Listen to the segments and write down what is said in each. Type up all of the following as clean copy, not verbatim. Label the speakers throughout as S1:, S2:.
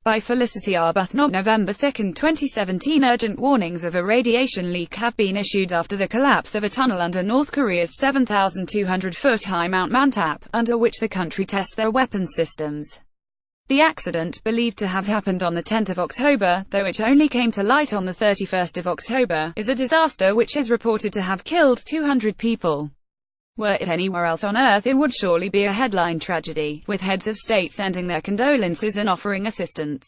S1: By Felicity Arbuthnot, November 2, 2017. Urgent warnings of a radiation leak have been issued after the collapse of a tunnel under North Korea's 7,200-foot high Mount Mantap, under which the country tests their weapons systems. The accident, believed to have happened on the 10th of October, though it only came to light on the 31st of October, is a disaster which is reported to have killed 200 people. Were it anywhere else on Earth, it would surely be a headline tragedy, with heads of state sending their condolences and offering assistance.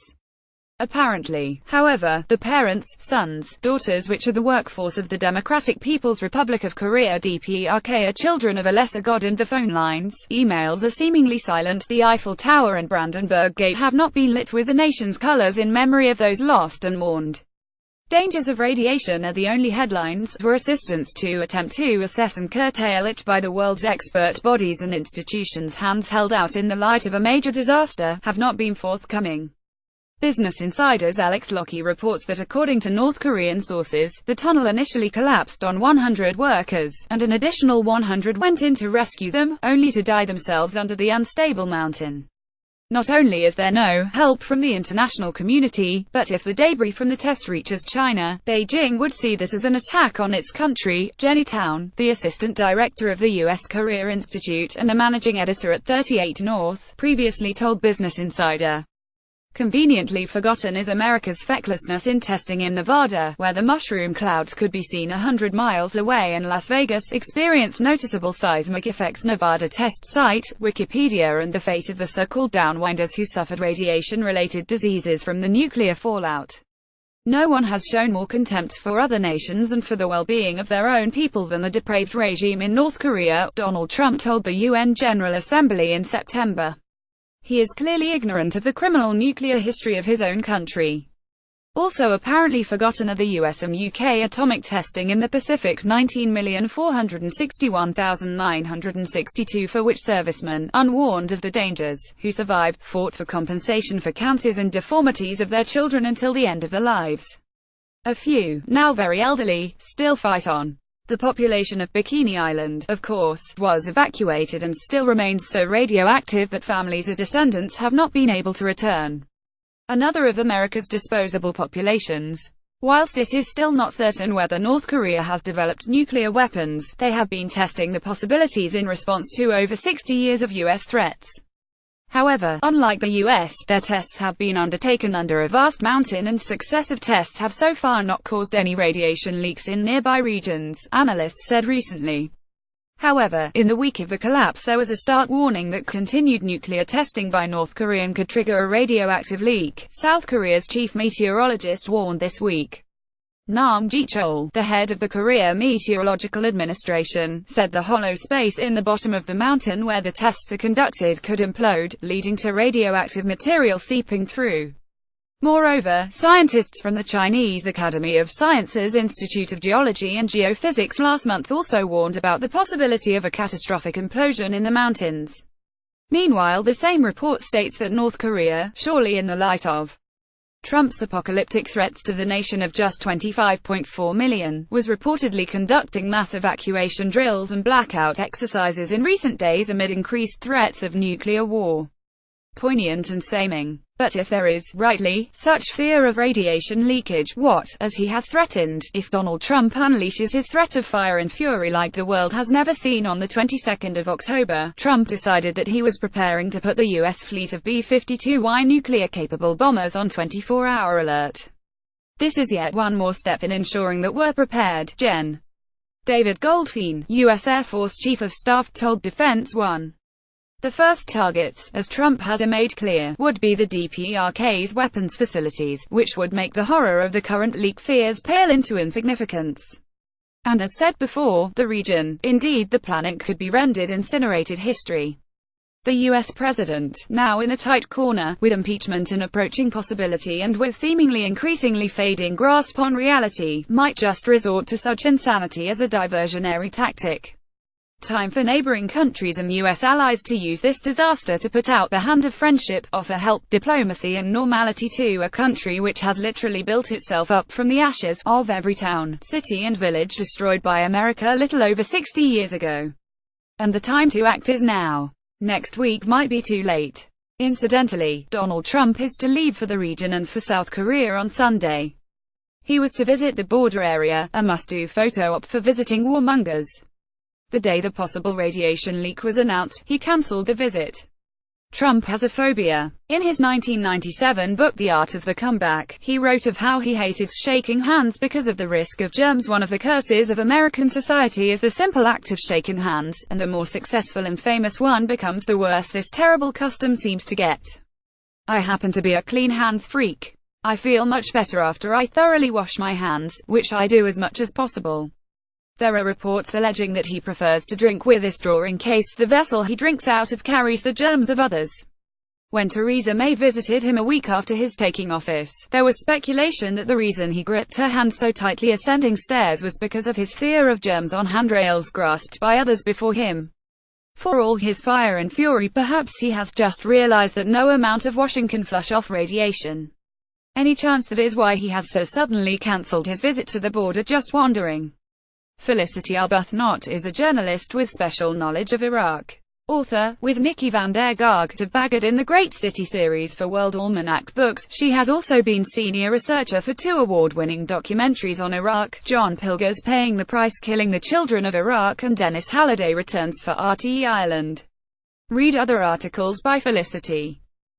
S1: Apparently, however, the parents, sons, daughters which are the workforce of the Democratic People's Republic of Korea (DPRK) are children of a lesser god, and the phone lines, emails are seemingly silent. The Eiffel Tower and Brandenburg Gate have not been lit with the nation's colors in memory of those lost and mourned. Dangers of radiation are the only headlines, for assistance to attempt to assess and curtail it by the world's expert bodies and institutions, hands held out in the light of a major disaster, have not been forthcoming. Business Insider's Alex Lockie reports that according to North Korean sources, the tunnel initially collapsed on 100 workers, and an additional 100 went in to rescue them, only to die themselves under the unstable mountain. Not only is there no help from the international community, but if the debris from the test reaches China, Beijing would see that as an attack on its country. Jenny Town, the assistant director of the U.S. Korea Institute and a managing editor at 38 North, previously told Business Insider. Conveniently forgotten is America's fecklessness in testing in Nevada, where the mushroom clouds could be seen 100 miles away, and Las Vegas experienced noticeable seismic effects. Nevada test site, Wikipedia, and the fate of the so-called downwinders who suffered radiation-related diseases from the nuclear fallout. No one has shown more contempt for other nations and for the well-being of their own people than the depraved regime in North Korea, Donald Trump told the UN General Assembly in September. He is clearly ignorant of the criminal nuclear history of his own country. Also apparently forgotten are the US and UK atomic testing in the Pacific, 19,461,962, for which servicemen, unwarned of the dangers, who survived, fought for compensation for cancers and deformities of their children until the end of their lives. A few, now very elderly, still fight on. The population of Bikini Island, of course, was evacuated and still remains so radioactive that families of descendants have not been able to return. Another of America's disposable populations. Whilst it is still not certain whether North Korea has developed nuclear weapons, they have been testing the possibilities in response to over 60 years of U.S. threats. However, unlike the US, their tests have been undertaken under a vast mountain, and successive tests have so far not caused any radiation leaks in nearby regions, analysts said recently. However, in the week of the collapse there was a stark warning that continued nuclear testing by North Korea could trigger a radioactive leak. South Korea's chief meteorologist warned this week. Nam Ji-chol, the head of the Korea Meteorological Administration, said the hollow space in the bottom of the mountain where the tests are conducted could implode, leading to radioactive material seeping through. Moreover, scientists from the Chinese Academy of Sciences Institute of Geology and Geophysics last month also warned about the possibility of a catastrophic implosion in the mountains. Meanwhile, the same report states that North Korea, surely in the light of Trump's apocalyptic threats to the nation of just 25.4 million, was reportedly conducting mass evacuation drills and blackout exercises in recent days amid increased threats of nuclear war. Poignant and seeming. But if there is, rightly, such fear of radiation leakage, what, as he has threatened, if Donald Trump unleashes his threat of fire and fury like the world has never seen? On the 22nd of October, Trump decided that he was preparing to put the U.S. fleet of B-52Y nuclear-capable bombers on 24-hour alert. This is yet one more step in ensuring that we're prepared. Gen. David Goldfein, U.S. Air Force Chief of Staff, told Defense One. The first targets, as Trump has made clear, would be the DPRK's weapons facilities, which would make the horror of the current leak fears pale into insignificance. And as said before, the region, indeed the planet, could be rendered incinerated history. The U.S. president, now in a tight corner, with impeachment an approaching possibility and with seemingly increasingly fading grasp on reality, might just resort to such insanity as a diversionary tactic. Time for neighboring countries and U.S. allies to use this disaster to put out the hand of friendship, offer help, diplomacy and normality to a country which has literally built itself up from the ashes of every town, city and village destroyed by America little over 60 years ago. And the time to act is now. Next week might be too late. Incidentally, Donald Trump is to leave for the region and for South Korea on Sunday. He was to visit the border area, a must-do photo op for visiting warmongers. The day the possible radiation leak was announced, he cancelled the visit. Trump has a phobia. In his 1997 book The Art of the Comeback, he wrote of how he hated shaking hands because of the risk of germs. One of the curses of American society is the simple act of shaking hands, and the more successful and famous one becomes, the worse this terrible custom seems to get. I happen to be a clean hands freak. I feel much better after I thoroughly wash my hands, which I do as much as possible. There are reports alleging that he prefers to drink with a straw in case the vessel he drinks out of carries the germs of others. When Theresa May visited him a week after his taking office, there was speculation that the reason he gripped her hand so tightly ascending stairs was because of his fear of germs on handrails grasped by others before him. For all his fire and fury, perhaps he has just realized that no amount of washing can flush off radiation. Any chance that is why he has so suddenly cancelled his visit to the border? Just wondering. Felicity Arbuthnot is a journalist with special knowledge of Iraq. Author, with Nikki van der Garg to Baghdad in the Great City series for World Almanac Books, she has also been senior researcher for 2 award-winning documentaries on Iraq, John Pilger's Paying the Price, Killing the Children of Iraq, and Dennis Halliday Returns for RTE Ireland. Read other articles by Felicity.